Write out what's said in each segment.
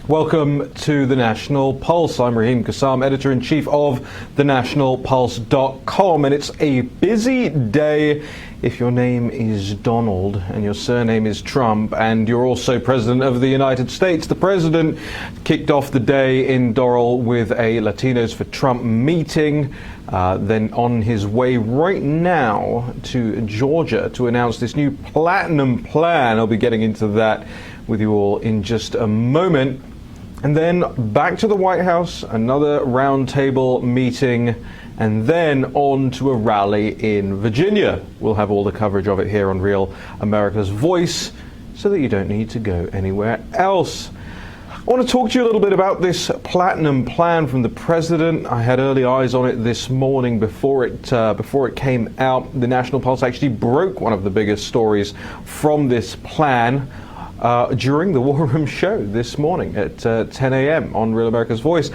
Welcome to the National Pulse. I'm Raheem Kassam, editor-in-chief of thenationalpulse.com, and it's a busy day if your name is Donald and your surname is Trump and you're also President of the United States. The President kicked off the day in Doral with a Latinos for Trump meeting, then on his way right now to Georgia to announce this new platinum plan. I'll be getting into that with you all in just a moment. And then back to the White House, another roundtable meeting, and then on to a rally in Virginia. We'll have all the coverage of it here on Real America's Voice so that you don't need to go anywhere else. I want to talk to you a little bit about this platinum plan from the president. I had early eyes on it this morning before it came out. The National Pulse actually broke one of the biggest stories from this plan during the War Room show this morning at 10 a.m. on Real America's Voice.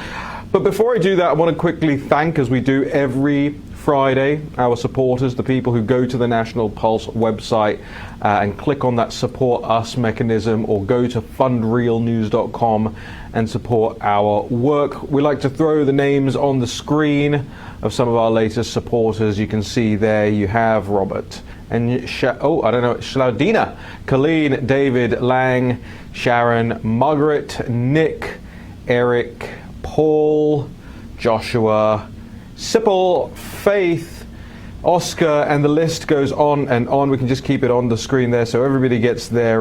But before I do that, I want to quickly thank, as we do every Friday, our supporters, the people who go to the National Pulse website and click on that Support Us mechanism, or go to fundrealnews.com and support our work. We like to throw the names on the screen of some of our latest supporters. You can see there you have Robert and Schlaudina, Colleen, David, Lang, Sharon, Margaret, Nick, Eric, Paul, Joshua, Sipple, Faith, Oscar, and the list goes on and on. We can just keep it on the screen there so everybody gets their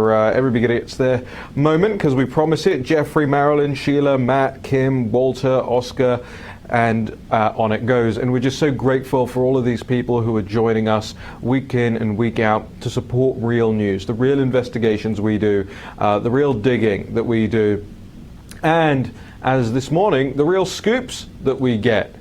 moment, because we promise it. Jeffrey, Marilyn, Sheila, Matt, Kim, Walter, Oscar, and on it goes. And we're just so grateful for all of these people who are joining us week in and week out to support real news, the real investigations we do, the real digging that we do, and as this morning, the real scoops that we get.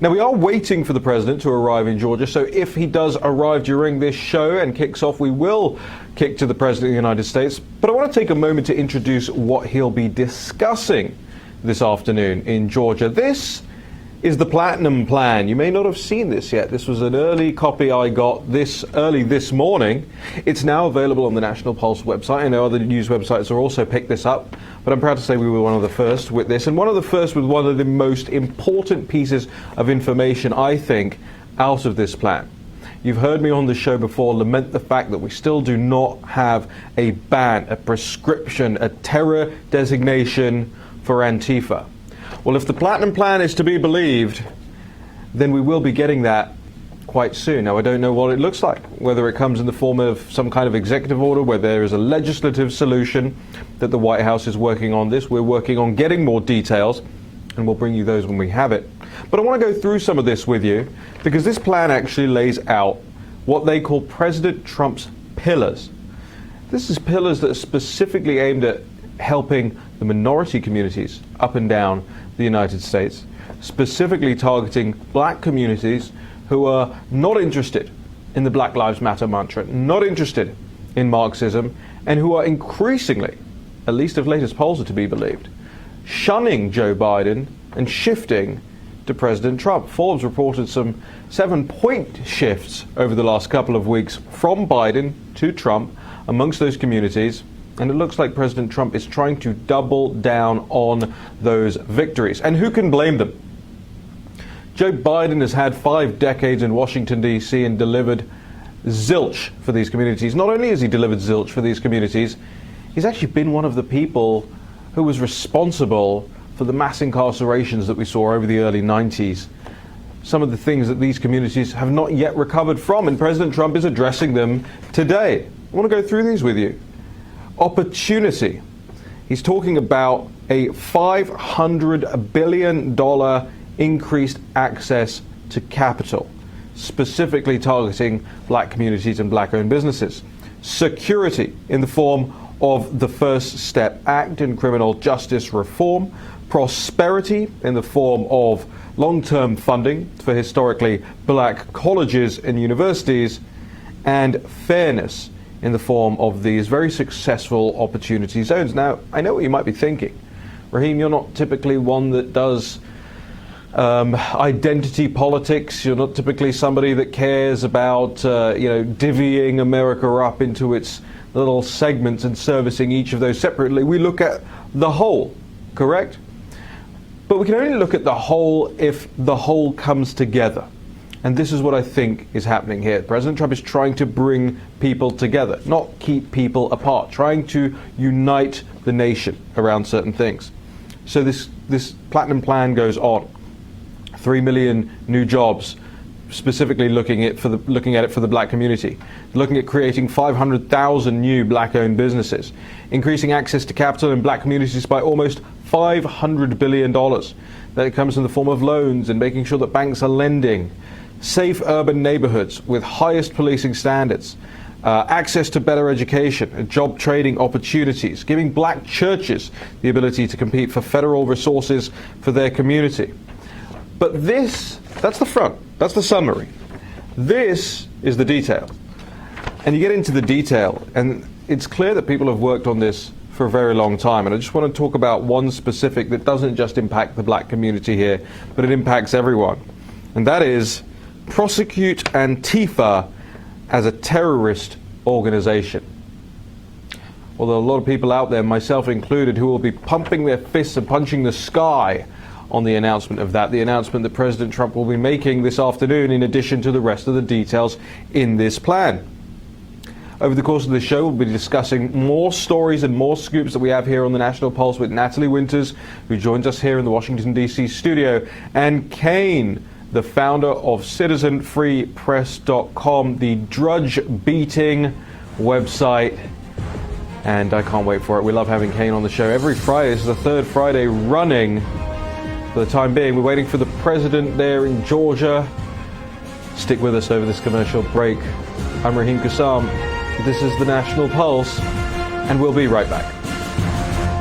Now, we are waiting for the president to arrive in Georgia, so if he does arrive during this show and kicks off, we will kick to the president of the United States. But I want to take a moment to introduce what he'll be discussing this afternoon in Georgia. This is the Platinum Plan. You may not have seen this yet. This was an early copy I got this morning. It's now available on the National Pulse website. I know other news websites are also picked this up, but I'm proud to say we were one of the first with this, and one of the first with one of the most important pieces of information, I think, out of this plan. You've heard me on the show before lament the fact that we still do not have a ban, a prescription, a terror designation for Antifa. Well, if the Platinum Plan is to be believed, then we will be getting that quite soon. Now, I don't know what it looks like, whether it comes in the form of some kind of executive order, whether there is a legislative solution that the White House is working on this. We're working on getting more details, and we'll bring you those when we have it. But I want to go through some of this with you, because this plan actually lays out what they call President Trump's pillars. This is pillars that are specifically aimed at helping the minority communities up and down the United States, specifically targeting black communities who are not interested in the Black Lives Matter mantra, not interested in Marxism, and who are increasingly, at least if latest polls are to be believed, shunning Joe Biden and shifting to President Trump. Forbes reported some 7-point shifts over the last couple of weeks from Biden to Trump amongst those communities. And it looks like President Trump is trying to double down on those victories. And who can blame them? Joe Biden has had 5 decades in Washington, D.C. and delivered zilch for these communities. Not only has he delivered zilch for these communities, he's actually been one of the people who was responsible for the mass incarcerations that we saw over the early 90s. Some of the things that these communities have not yet recovered from, and President Trump is addressing them today. I want to go through these with you. Opportunity. He's talking about a $500 billion increased access to capital, specifically targeting black communities and black-owned businesses. Security in the form of the First Step Act and criminal justice reform. Prosperity in the form of long-term funding for historically black colleges and universities. And fairness in the form of these very successful opportunity zones. Now, I know what you might be thinking. Raheem, you're not typically one that does identity politics. You're not typically somebody that cares about, divvying America up into its little segments and servicing each of those separately. We look at the whole. correct? But we can only look at the whole if the whole comes together. And this is what I think is happening here. President Trump is trying to bring people together, not keep people apart, trying to unite the nation around certain things. So this Platinum Plan goes on. 3 million new jobs, specifically looking at it for the black community. Looking at creating 500,000 new black-owned businesses. Increasing access to capital in black communities by almost $500 billion. That comes in the form of loans and making sure that banks are lending. Safe urban neighborhoods with highest policing standards, access to better education and job training opportunities, giving black churches the ability to compete for federal resources for their community. But that's the front, that's the summary. This is the detail. And you get into the detail, and it's clear that people have worked on this for a very long time. And I just want to talk about one specific that doesn't just impact the black community here, but it impacts everyone. And that is prosecute Antifa as a terrorist organization. Although a lot of people out there, myself included, who will be pumping their fists and punching the sky on the announcement of that, the announcement that President Trump will be making this afternoon, in addition to the rest of the details in this plan. Over the course of the show, we'll be discussing more stories and more scoops that we have here on the National Pulse with Natalie Winters, who joins us here in the Washington, D.C. studio, and Kane, the founder of CitizenFreePress.com, the drudge-beating website. And I can't wait for it. We love having Kane on the show every Friday. This is the third Friday running. For the time being, we're waiting for the president there in Georgia. Stick with us over this commercial break. I'm Raheem Kassam. This is the National Pulse, and we'll be right back.